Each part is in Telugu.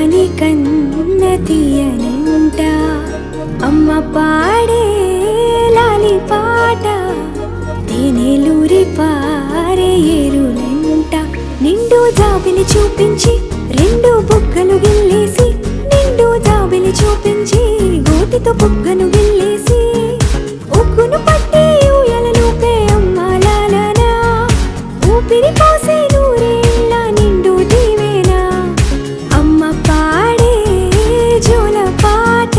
అమృతాని కన్న తీయనంట అమ్మ పాడే లాలి పాట తేనెలూరి పారే ఏరులంట నిండు జాబిలి చూపించి రెండు బుగ్గలు గిల్లేసి నిండు జాబిలి చూపించి గోటితో బుగ్గను గిల్లేసి ఉగ్గును పట్టి ఊయలను పే అమ్మ లాలనా ఊపిరి పోసే నూరేళ్ళ నిండు దీవేనా అమ్మ పాడే జోల పాట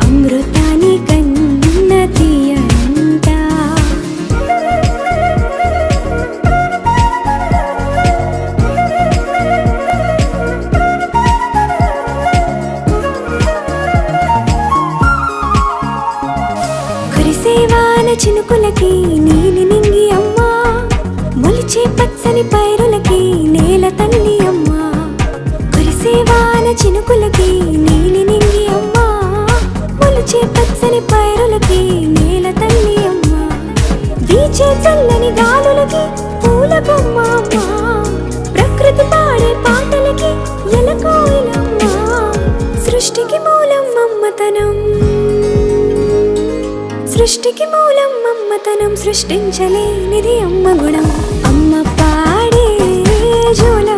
అమృతాని కన్న తీయనంట కురిసేవాన చినుకులకి నీలి నింగి అమ్మా మొలిచే పచ్చని పైరులకి నేల తల్లి అమ్మా కురిసేవాన చినుకులకి నీలి నింగి అమ్మా మొలిచే పచ్చని పైరులకి నేల తల్లి అమ్మా వీచే చల్లని గాలులకి పూల బొమ్మ అమ్మా ప్రకృతి పాడే పాటలకి ఎలకోయిలమ్మా సృష్టికి మూలం మమ్మతనం సృష్టికి మూలం మమ్మతనం సృష్టించలేనిది అమ్మ గుణం అమ్మ పాడే జోల